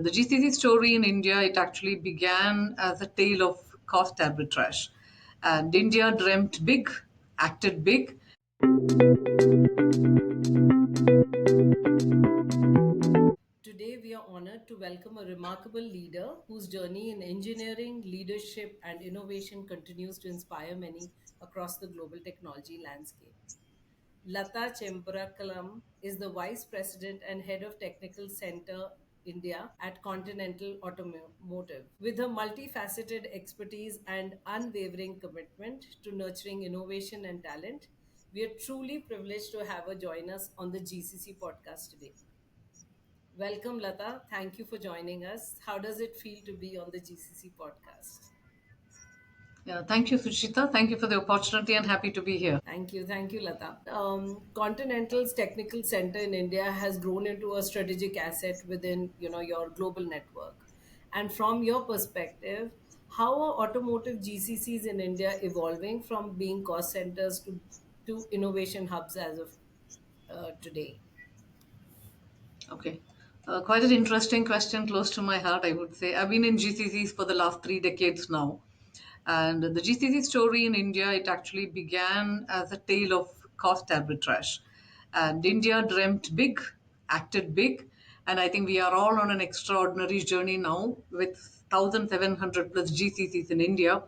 The GCC story in India, it actually began as a tale of cost arbitrage. And India dreamt big, acted big. Today, we are honored to welcome a remarkable leader whose journey in engineering, leadership, and innovation continues to inspire many across the global technology landscape. Latha Chembrakalam is the Vice President and Head of Technical Center India at Continental Automotive. With her multifaceted expertise and unwavering commitment to nurturing innovation and talent, we are truly privileged to have her join us on the GCC podcast today. Welcome, Latha. Thank you for joining us. How does it feel to be on the GCC podcast? Yeah, thank you, Suchita. Thank you for the opportunity and happy to be here. Thank you, Latha. Continental's technical center in India has grown into a strategic asset within your global network. And from your perspective, how are automotive GCCs in India evolving from being cost centers to innovation hubs as of today? Okay. Quite an interesting question, close to my heart, I would say. I've been in GCCs for the last 3 decades now. And the GCC story in India, it actually began as a tale of cost arbitrage. And India dreamt big, acted big, and I think we are all on an extraordinary journey now with 1,700 plus GCCs in India,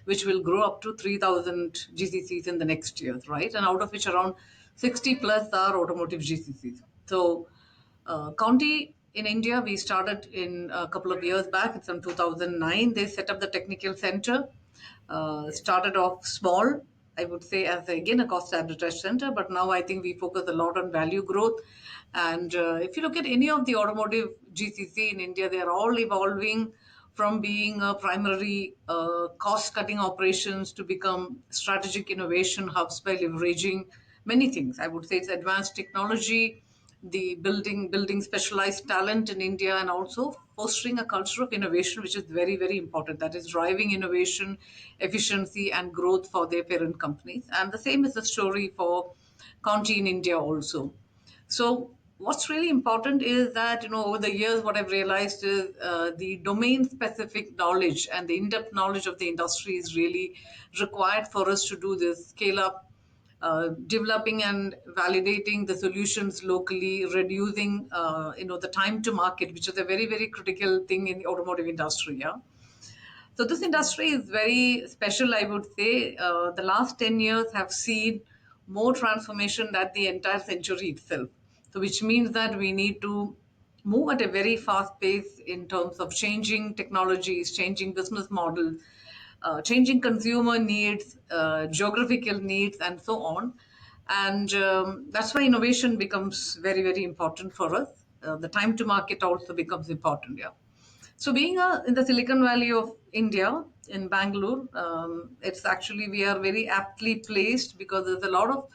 which will grow up to 3,000 GCCs in the next years, right? And out of which around 60 plus are automotive GCCs. So county in India, we started in a couple of years back. It's in 2009. They set up the technical center. Yes. Started off small, I would say, as again a cost arbitrage center. But now I think we focus a lot on value growth. And if you look at any of the automotive GCC in India, they are all evolving from being a primary cost cutting operations to become strategic innovation hubs by leveraging many things. I would say it's advanced technology, the building specialized talent in India, and also fostering a culture of innovation, which is very, very important. That is driving innovation, efficiency, and growth for their parent companies. And the same is the story for Conti in India also. So what's really important is that over the years, what I've realized is the domain specific knowledge and the in-depth knowledge of the industry is really required for us to do this scale up, developing and validating the solutions locally, reducing the time to market, which is a very, very critical thing in the automotive industry. Yeah. So this industry is very special, I would say. The last 10 years have seen more transformation than the entire century itself. So which means that we need to move at a very fast pace in terms of changing technologies, changing business models, changing consumer needs, geographical needs, and so on. And that's why innovation becomes very, very important for us. The time to market also becomes important. Yeah. So, being in the Silicon Valley of India in Bangalore, it's actually we are very aptly placed because there's a lot of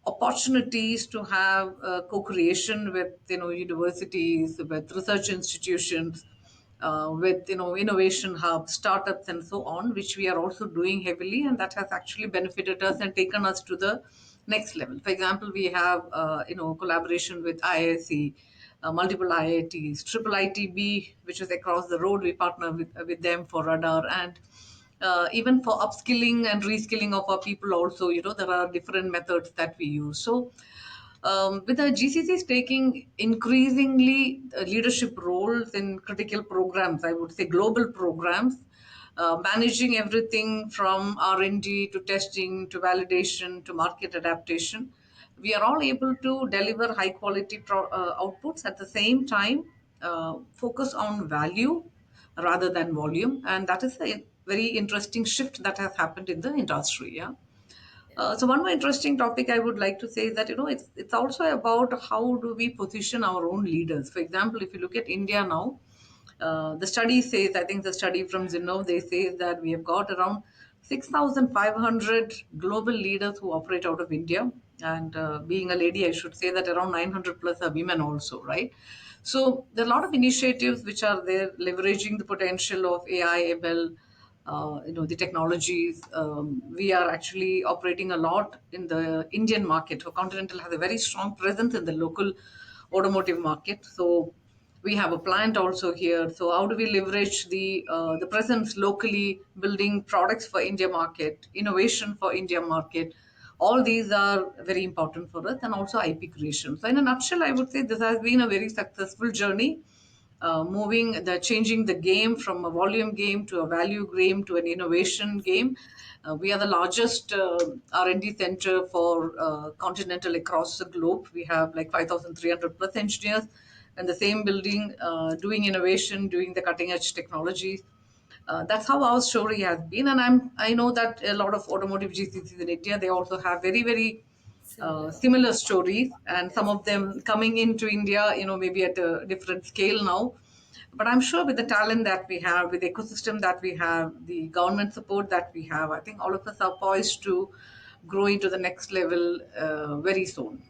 opportunities to have co-creation with universities, with research institutions, with innovation hubs, startups, and so on, which we are also doing heavily, and that has actually benefited us and taken us to the next level. For example, we have collaboration with IISc, multiple IITs, triple ITB, which is across the road. We partner with them for radar, and even for upskilling and reskilling of our people also, there are different methods that we use. So with the GCCs taking increasingly leadership roles in critical programs, I would say global programs, managing everything from R&D to testing to validation to market adaptation, we are all able to deliver high quality outputs at the same time, focus on value rather than volume, and that is a very interesting shift that has happened in the industry. Yeah. So one more interesting topic I would like to say is that it's also about how do we position our own leaders. For example, if you look at India now, the study says, I think the study from Zinnov, they say that we have got around 6,500 global leaders who operate out of India. And being a lady, I should say that around 900 plus are women also, right? So there are a lot of initiatives which are there leveraging the potential of AI, ML, the technologies. We are actually operating a lot in the Indian market. So Continental has a very strong presence in the local automotive market. So We have a plant also here. So how do we leverage the presence locally, building products for India market, innovation for India market? All these are very important for us, and also IP creation. So in a nutshell, I would say this has been a very successful journey, changing the game from a volume game to a value game to an innovation game. We are the largest R&D center for Continental across the globe. We have like 5,300 plus engineers in the same building, doing innovation, doing the cutting edge technologies. That's how our story has been, and I know that a lot of automotive GCCs in India, they also have very Similar. similar stories, and some Yes, of them coming into India, maybe at a different scale now. But I'm sure with the talent that we have, with the ecosystem that we have, the government support that we have, I think all of us are poised to grow into the next level very soon.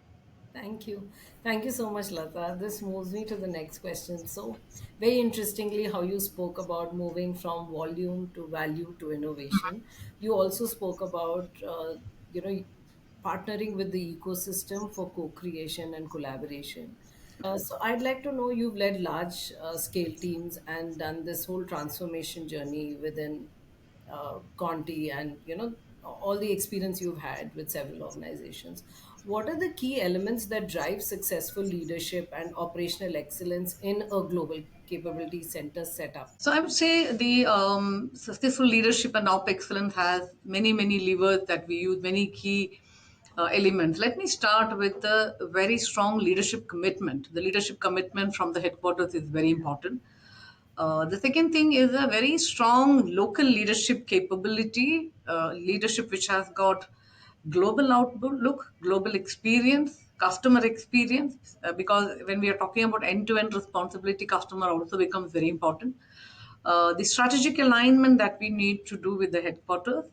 thank you. Thank you so much, Latha. This moves me to the next question. So, very interestingly, how you spoke about moving from volume to value to innovation. You also spoke about, you know, partnering with the ecosystem for co-creation and collaboration. So I'd like to know, you've led large scale teams and done this whole transformation journey within Conti, and all the experience you've had with several organizations. What are the key elements that drive successful leadership and operational excellence in a global capability center setup? So I would say the successful leadership and op excellence has many levers that we use, many key elements. Let me start with the very strong leadership commitment. The leadership commitment from the headquarters is very important. The second thing is a very strong local leadership capability, leadership which has got global outlook, global experience, customer experience, because when we are talking about end-to-end responsibility, customer also becomes very important. The strategic alignment that we need to do with the headquarters,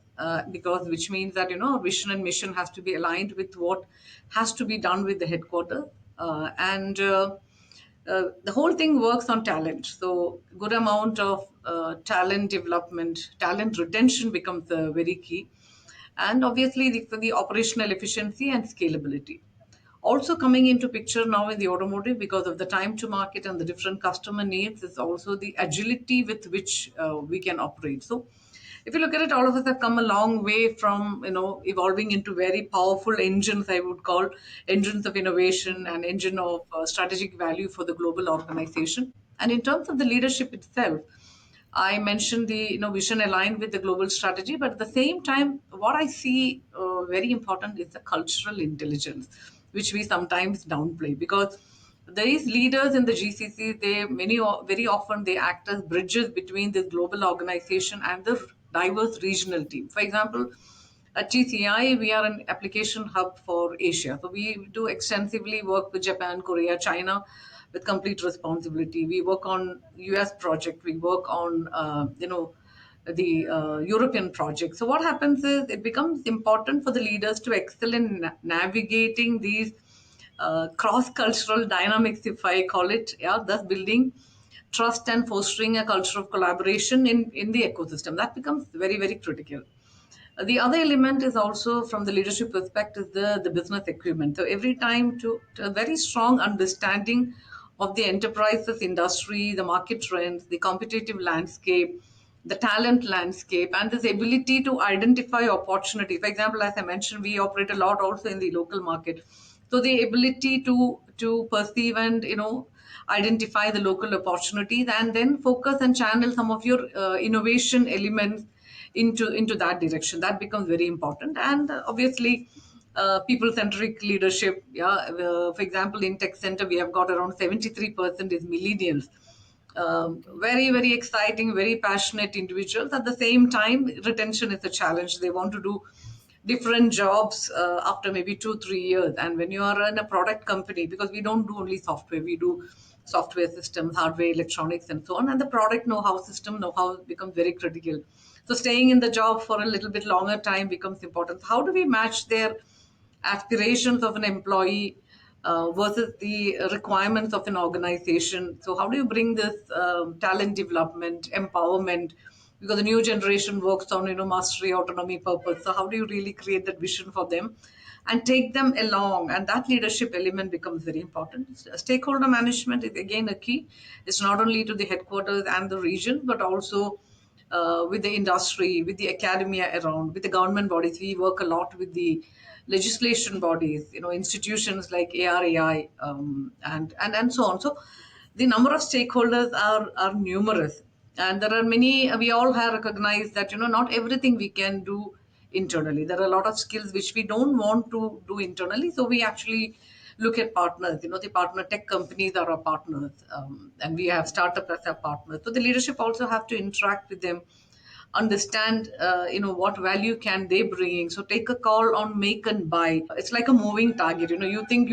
because which means that our vision and mission has to be aligned with what has to be done with the headquarters, and the whole thing works on talent. So good amount of talent development, talent retention becomes very key, and obviously the operational efficiency and scalability also coming into picture now in the automotive, because of the time to market and the different customer needs, is also the agility with which we can operate. So if you look at it, all of us have come a long way from evolving into very powerful engines, I would call engines of innovation and engine of strategic value for the global organization. And in terms of the leadership itself, I mentioned the vision aligned with the global strategy, but at the same time, what I see very important is the cultural intelligence, which we sometimes downplay, because these leaders in the GCC, very often they act as bridges between this global organization and the diverse regional team. For example, at GCI, we are an application hub for Asia. So we do extensively work with Japan, Korea, China with complete responsibility. We work on US project. We work on, the European project. So what happens is it becomes important for the leaders to excel in navigating these cross-cultural dynamics, if I call it, yeah, thus building trust and fostering a culture of collaboration in the ecosystem. That becomes very critical. The other element is also from the leadership perspective, the business equipment. So every time to a very strong understanding of the enterprise's industry, the market trends, the competitive landscape, the talent landscape, and this ability to identify opportunity. For example, as I mentioned, we operate a lot also in the local market. So the ability to perceive and identify the local opportunities, and then focus and channel some of your innovation elements into that direction, that becomes very important. And obviously people centric leadership, yeah, for example, in tech center we have got around 73% is millennials, Okay. very exciting, very passionate individuals. At the same time, retention is a challenge. They want to do different jobs after maybe 2 3 years. And when you are in a product company, because we don't do only software, we do software systems, hardware, electronics, and so on, and the product know-how, system know-how becomes very critical. So staying in the job for a little bit longer time becomes important. How do we match their aspirations of an employee versus the requirements of an organization? So, how do you bring this talent development, empowerment? Because the new generation works on mastery, autonomy, purpose. So, how do you really create that vision for them? and take them along. And that leadership element becomes very important. Stakeholder management is again a key. It's not only to the headquarters and the region, but also with the industry, with the academia around, with the government bodies. We work a lot with the legislation bodies, institutions like ARAI, and so on. So the number of stakeholders are numerous, and there are many. We all have recognized that not everything we can do internally. There are a lot of skills which we don't want to do internally, so we actually look at partners. The partner tech companies are our partners, and we have startups as our partners. So the leadership also have to interact with them, understand what value can they bring. So take a call on make and buy. It's like a moving target. You think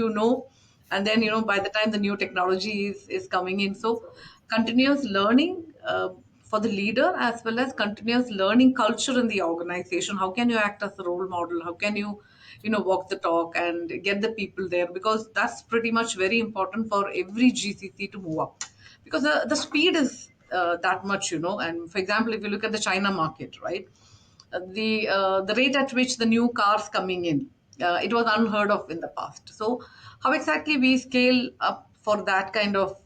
and then by the time the new technology is coming in. So continuous learning for the leader, as well as continuous learning culture in the organization. How can you act as a role model? How can you walk the talk and get the people there? Because that's pretty much very important for every GCC to move up, because the speed is that much. And for example, if you look at the China market, right, the rate at which the new cars coming in, it was unheard of in the past. So how exactly we scale up for that kind of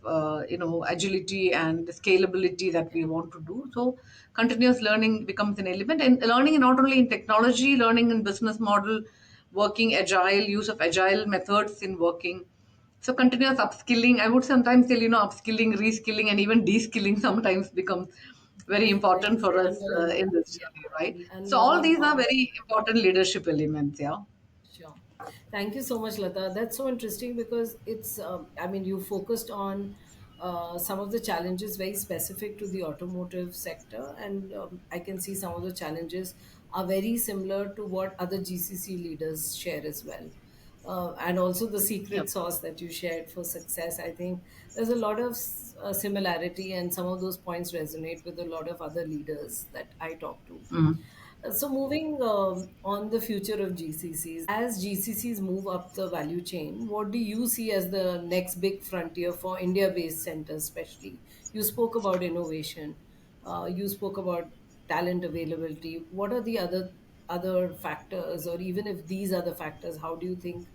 agility and scalability that we want to do? So continuous learning becomes an element, and learning not only in technology, learning in business model, working agile, use of agile methods in working. So continuous upskilling, I would sometimes say, upskilling, reskilling, and even de-skilling sometimes becomes very important for us in this Yeah, journey, right? and So all learning these are fast. very important leadership elements, yeah. Sure. Thank you so much, Lata. That's so interesting because I mean, you focused on some of the challenges very specific to the automotive sector, and I can see some of the challenges are very similar to what other GCC leaders share as well. And also the Yeah. secret sauce that you shared for success. I think there's a lot of similarity, and some of those points resonate with a lot of other leaders that I talk to. Mhm. So moving on the future of GCCs, as GCCs move up the value chain, what do you see as the next big frontier for India-based centers, especially? You spoke about innovation, you spoke about talent availability. What are the other factors, or even if these are the factors, how do you think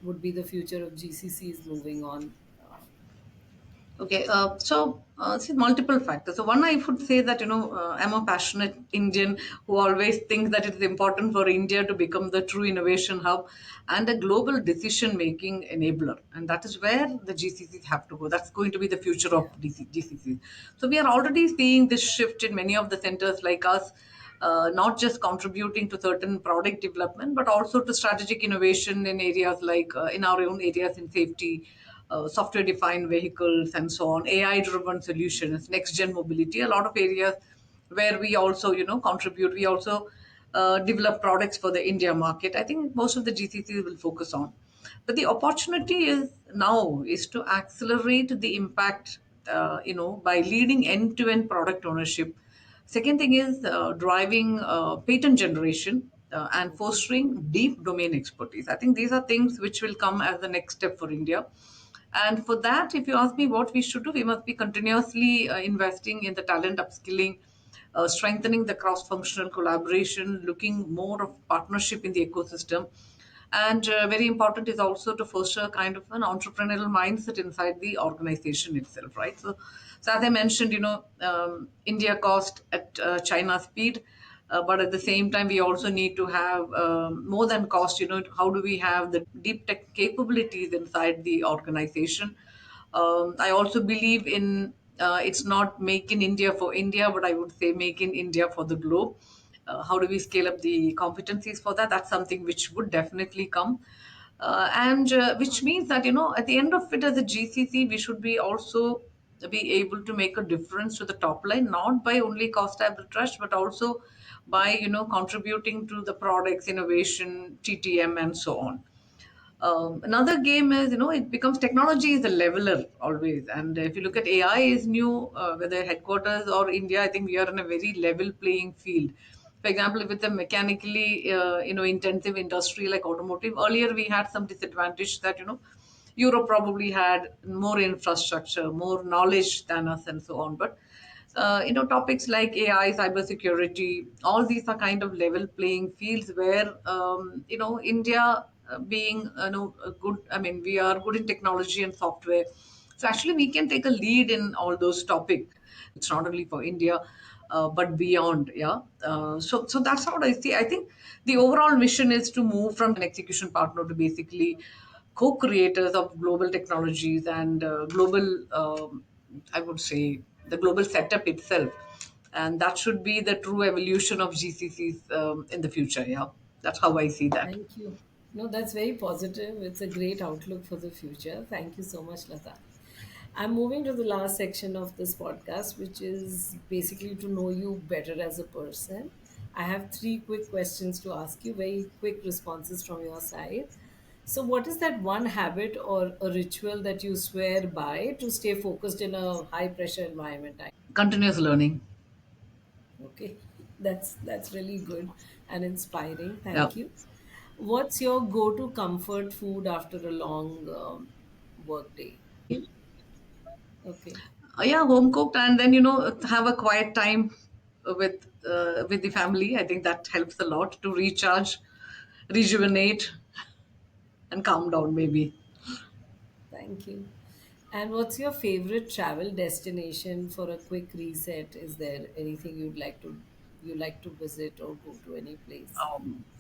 would be the future of GCCs moving on? Okay, see multiple factors. So one, I would say that I'm a passionate Indian who always thinks that it is important for India to become the true innovation hub and a global decision making enabler, and that is where the GCCs have to go. That's going to be the future Yeah. of GCCs. So we are already seeing this shift in many of the centers like us. Not just contributing to certain product development, but also to strategic innovation in areas like in our own areas in safety, software defined vehicles, and so on, AI driven solutions, next gen mobility, a lot of areas where we also contribute. We also develop products for the India market. I think most of the GCCs will focus on, but the opportunity is now is to accelerate the impact, by leading end to end product ownership. Second thing is driving patent generation and fostering deep domain expertise. I think these are things which will come as the next step for India. And for that, if you ask me what we should do, we must be continuously investing in the talent upskilling, strengthening the cross functional collaboration, looking more of partnership in the ecosystem. And very important is also to foster a kind of an entrepreneurial mindset inside the organization itself, right? So as I mentioned, India cost at China speed, but at the same time, we also need to have more than cost. How do we have the deep tech capabilities inside the organization? I also believe in it's not make in India for India, but I would say make in India for the globe. How do we scale up the competencies for that? That's something which would definitely come. And which means that at the end of it, as a GCC, we should be also be able to make a difference to the top line, not by only cost arbitrage, but also by contributing to the products innovation, TTM, and so on. Another game is, it becomes technology is a leveler always. And if you look at AI is new, whether headquarters or India, I think we are in a very level playing field. For example, if it's a mechanically, intensive industry like automotive, earlier we had some disadvantage that, Europe probably had more infrastructure, more knowledge than us, and so on. But topics like AI, cybersecurity, all these are kind of level playing fields where, India being, a good, I mean, we are good in technology and software. So actually, we can take a lead in all those topics. It's not only for India, but beyond. Yeah. So that's how I see. I think the overall mission is to move from an execution partner to basically co-creators of global technologies and global, I would say, the global setup itself. And that should be the true evolution of GCCs in the future. Yeah, that's how I see that. Thank you. No, that's very positive. It's a great outlook for the future. Thank you so much, Latha. I'm moving to the last section of this podcast, which is basically to know you better as a person. I have three quick questions to ask you, very quick responses from your side. So, what is that one habit or a ritual that you swear by to stay focused in a high pressure environment? Continuous learning. Okay, that's really good and inspiring. Yeah. Thank you. What's your go-to comfort food after a long work day? Okay, Yeah, home cooked, and then have a quiet time with the family. I think that helps a lot to recharge, rejuvenate, and calm down. Maybe. thank you. And what's your favorite travel destination for a quick reset? Is there anything you like to visit or go to any place?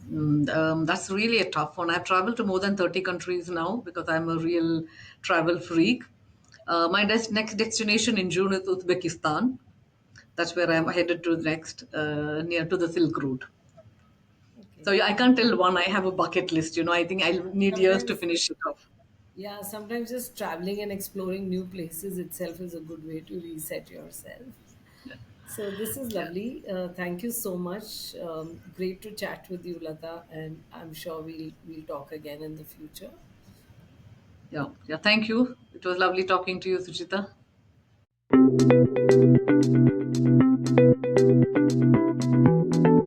That's really a tough one. I've traveled to more than 30 countries now because I'm a real travel freak. My next destination in June is Uzbekistan. That's where I'm Okay, headed to next, near to the Silk Route. So okay. yeah, I can't tell one. I have a bucket list. I think I'll need years to Sometimes, finish it off. yeah, sometimes just traveling and exploring new places itself is a good way to reset yourself. So this is Yeah, lovely. Thank you so much. Great to chat with you, Lata, and I'm sure we'll talk again in the future. yeah, yeah. Thank you. It was lovely talking to you, Suchita.